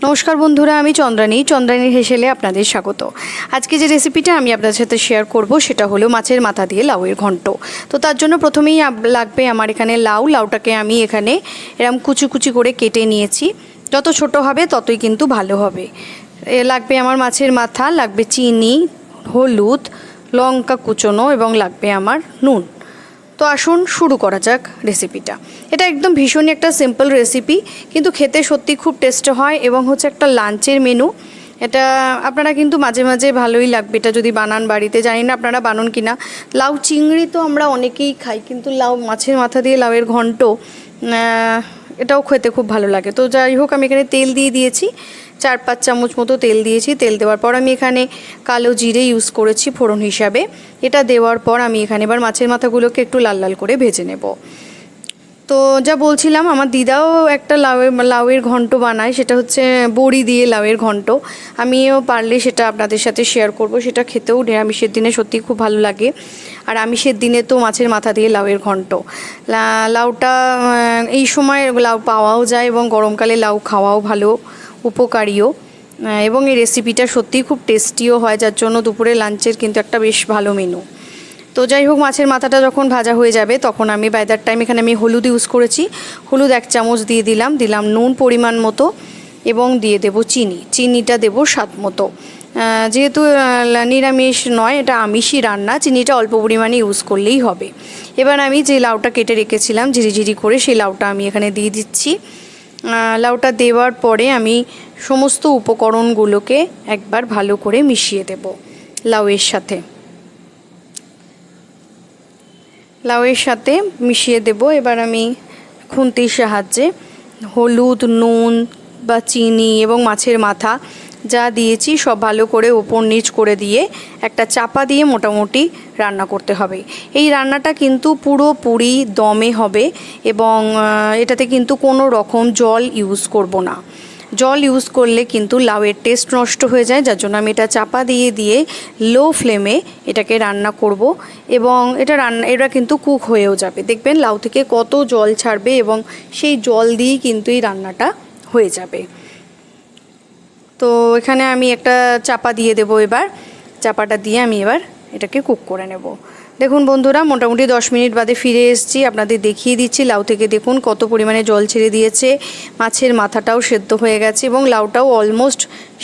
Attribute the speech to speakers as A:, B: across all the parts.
A: নমস্কার বন্ধুরা, আমি চন্দ্রানীর হেসেলে আপনাদের স্বাগত। আজকে যে রেসিপিটা আমি আপনাদের সাথে শেয়ার করব সেটা হলো মাছের মাথা দিয়ে লাউয়ের ঘন্ট। তো তার জন্য প্রথমেই লাগবে আমার এখানে লাউটাকে আমি এখানে এরকম কুচি কুচি করে কেটে নিয়েছি। যত ছোট হবে ততই কিন্তু ভালো হবে। লাগবে আমার মাছের মাথা, লাগবে চিনি, হলুদ, লঙ্কা কুচোনো এবং লাগবে আমার নুন। তো আসুন শুরু করা যাক রেসিপিটা। এটা একদম ভীষণই একটা সিম্পল রেসিপি, কিন্তু খেতে সত্যি খুব টেস্ট হয় এবং হচ্ছে একটা লাঞ্চের মেনু। এটা আপনারা কিন্তু মাঝে মাঝে ভালোই লাগবে এটা যদি বানান বাড়িতে। জানি না আপনারা বানান কি না। লাউ চিংড়ি তো আমরা অনেকেই খাই, কিন্তু মাছের মাথা দিয়ে লাউয়ের ঘন্ট এটাও খেতে খুব ভালো লাগে। তো যাই হোক, আমি এখানে তেল দিয়ে দিয়েছি, 4-5 চামচ মতো তেল দিয়েছি। তেল দেওয়ার পর আমি এখানে কালো জিরে ইউজ করেছি ফোড়ন হিসাবে। এটা দেওয়ার পর আমি এখানে এবার মাছের মাথাগুলোকে একটু লাল লাল করে ভেজে নেব। তো যা বলছিলাম, আমার দিদাও একটা লাউয়ের ঘন্ট বানায়, সেটা হচ্ছে বড়ি দিয়ে লাউয়ের ঘন্ট। আমিও পারলে সেটা আপনাদের সাথে শেয়ার করব। সেটা খেতেও নিরামিষের দিনে সত্যি খুব ভালো লাগে। আর আমিষের দিনে তো মাছের মাথা দিয়ে লাউয়ের ঘন্ট। লাউটা এই সময় লাউ পাওয়াও যায় এবং গরমকালে লাউ খাওয়াও ভালো, উপকারীও। এবং এই রেসিপিটা সত্যিই খুব টেস্টিও হয়, যার জন্য দুপুরে লাঞ্চের কিন্তু একটা বেশ ভালো মেনু। তো যাই হোক, মাছের মাথাটা যখন ভাজা হয়ে যাবে তখন আমি বাই দ্যাট টাইম এখানে আমি হলুদ ইউজ করেছি। হলুদ 1 চামচ দিয়ে দিলাম নুন পরিমাণ মতো এবং দিয়ে দেব চিনিটা দেব স্বাদ মতো। যেহেতু নিরামিষ নয়, এটা আমিষই রান্না, চিনিটা অল্প পরিমাণে ইউজ করলেই হবে। এবার আমি যে লাউটা কেটে রেখেছিলাম ঝিরিঝিরি করে, সেই লাউটা আমি এখানে দিয়ে দিচ্ছি। লাউটা দেওয়ার পরে আমি সমস্ত উপকরণগুলোকে একবার ভালো করে মিশিয়ে দেব লাউয়ের সাথে মিশিয়ে দেব। এবার আমি খুন্তির সাহায্যে হলুদ, নুন বা চিনি এবং মাছের মাথা যা দিয়েছি সব ভালো করে ওপর নিচ করে দিয়ে একটা চাপা দিয়ে মোটামুটি রান্না করতে হবে। এই রান্নাটা কিন্তু পুরোপুরি দমে হবে এবং এটাতে কিন্তু কোনো রকম জল ইউজ করব না। জল ইউজ করলে কিন্তু লাউয়ের টেস্ট নষ্ট হয়ে যায়, যার জন্য আমি এটা চাপা দিয়ে লো ফ্লেমে এটাকে রান্না করব। এবং এটা কিন্তু কুক হয়েও যাবে। দেখবেন লাউ থেকে কত জল ছাড়বে এবং সেই জল দিয়েই কিন্তু এই রান্নাটা হয়ে যাবে। তো এখানে আমি একটা চাপা দিয়ে দেব। এবার চাপাটা দিয়ে আমি এবার এটাকে কুক করে নেব। দেখুন বন্ধুরা, মোটামুটি 10 মিনিট বাদে ফিরে এসেছি, আপনাদের দেখিয়ে দিচ্ছি। লাউ থেকে দেখুন কত পরিমাণে জল ছেড়ে দিয়েছে। মাছের মাথাটাও সেদ্ধ হয়ে গেছে এবং লাউটাও অলমোস্ট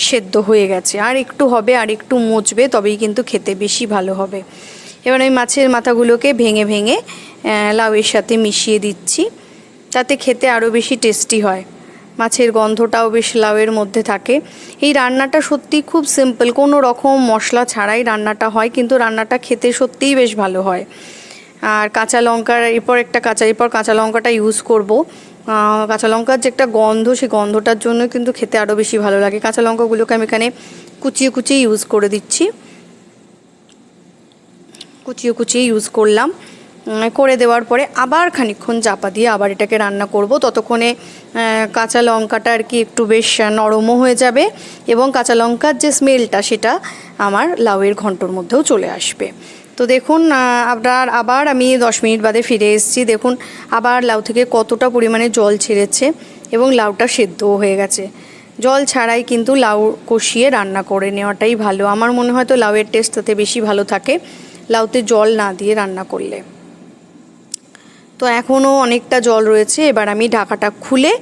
A: সেদ্ধ হয়ে গেছে। আর একটু হবে, আর একটু মুচবে, তবেই কিন্তু খেতে বেশি ভালো হবে। এবার আমি মাছের মাথাগুলোকে ভেঙে ভেঙে লাউয়ের সাথে মিশিয়ে দিচ্ছি, তাতে খেতে আরও বেশি টেস্টি হয়। মাছের গন্ধটাও বেশ লাউয়ের মধ্যে থাকে। এই রান্নাটা সত্যি খুব সিম্পল, কোনো রকম মশলা ছাড়াই রান্নাটা হয়, কিন্তু রান্নাটা খেতে সত্যিই বেশ ভালো হয়। আর কাঁচা লঙ্কার এরপর কাঁচা লঙ্কাটা ইউজ করব। কাঁচা লঙ্কার যে একটা গন্ধ, সেই গন্ধটার জন্য কিন্তু খেতে আরও বেশি ভালো লাগে। কাঁচা লঙ্কাগুলোকে আমি এখানে কুচিয়ে ইউজ করে দিচ্ছি, কুচিয়ে ইউজ করলাম। করে দেওয়ার পরে আবার খানিকক্ষণ চাপা দিয়ে আবার এটাকে রান্না করব। ততক্ষণে কাঁচা লঙ্কাটা আর কি একটু বেশ নরমও হয়ে যাবে এবং কাঁচা লঙ্কার যে স্মেলটা সেটা আমার লাউয়ের ঘন্টর মধ্যেও চলে আসবে। তো দেখুন, আবার আমি 10 মিনিট বাদে ফিরে এসেছি। দেখুন আবার লাউ থেকে কতটা পরিমাণে জল ছেড়েছে এবং লাউটা সেদ্ধও হয়ে গেছে। জল ছাড়াই কিন্তু লাউ কষিয়ে রান্না করে নেওয়াটাই ভালো। আমার মনে হয় তো লাউয়ের টেস্ট তাতে বেশি ভালো থাকে লাউতে জল না দিয়ে রান্না করলে। তো এখনও অনেকটা জল রয়েছে। এবার আমি ঢাকাটা খুলে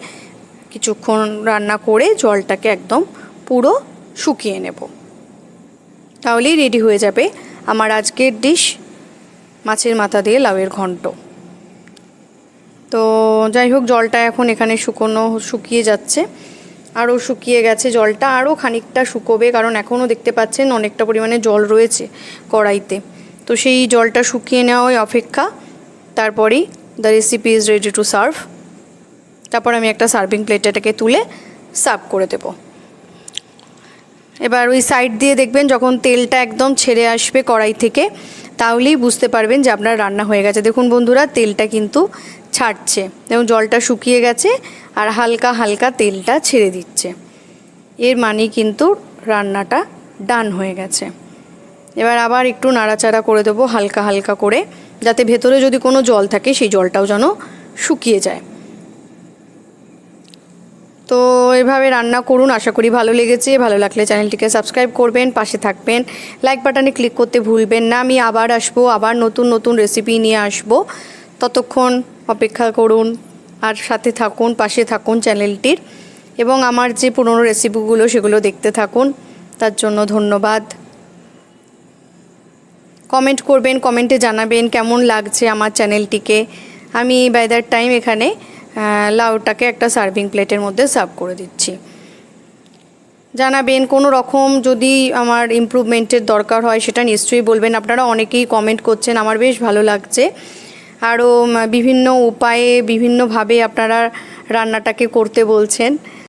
A: কিছুক্ষণ রান্না করে জলটাকে একদম পুরো শুকিয়ে নেব, তাহলেই রেডি হয়ে যাবে আমার আজকের ডিশ, মাছের মাথা দিয়ে লাউয়ের ঘন্ট। তো যাই হোক, জলটা এখন এখানে শুকিয়ে যাচ্ছে, আরও শুকিয়ে গেছে জলটা, আরও খানিকটা শুকোবে, কারণ এখনও দেখতে পাচ্ছেন অনেকটা পরিমাণে জল রয়েছে কড়াইতে। তো সেই জলটা শুকিয়ে নেওয়াই অপেক্ষা, তারপরেই the recipe is ready to serve. তারপর আমি একটা সার্ভিং প্লেটটাকে তুলে সার্ভ করে দেব। এবার ওই সাইড দিয়ে দেখবেন যখন তেলটা একদম ছেড়ে আসবে কড়াই থেকে, তাহলেই বুঝতে পারবেন যে আপনার রান্না হয়ে গেছে। দেখুন বন্ধুরা, তেলটা কিন্তু ছাড়ছে এবং জলটা শুকিয়ে গেছে আর হালকা হালকা তেলটা ছেড়ে দিচ্ছে। এর মানে কিন্তু রান্নাটা ডান হয়ে গেছে। এবার আবার একটু নাড়াচাড়া করে দেবো হালকা হালকা করে, যাতে ভেতরে যদি কোনো জল থাকে সেই জলটাও যেন শুকিয়ে যায়। তো এভাবে রান্না করুন, আশা করি ভালো লেগেছে। ভালো লাগলে চ্যানেলটিকে সাবস্ক্রাইব করবেন, পাশে থাকবেন, লাইক বাটনে ক্লিক করতে ভুলবেন না। আমি আবার আসবো, আবার নতুন নতুন রেসিপি নিয়ে আসবো। ততক্ষণ অপেক্ষা করুন আর সাথে থাকুন, পাশে থাকুন চ্যানেলটির, এবং আমার যে পুরনো রেসিপিগুলো সেগুলো দেখতে থাকুন। তার জন্য ধন্যবাদ। কমেন্ট করবেন, কমেন্টে জানাবেন কেমন লাগছে আমার চ্যানেলটিকে। আমি বাই দ্যাট টাইম এখানে লাউটাকে একটা সার্ভিং প্লেটের মধ্যে সার্ভ করে দিচ্ছি। জানাবেন কোনো রকম যদি আমার ইমপ্রুভমেন্টের দরকার হয় সেটা নিশ্চয়ই বলবেন। আপনারা অনেকেই কমেন্ট করছেন, আমার বেশ ভালো লাগছে। আরও বিভিন্ন উপায়ে বিভিন্নভাবে আপনারা রান্নাটাকে করতে বলছেন।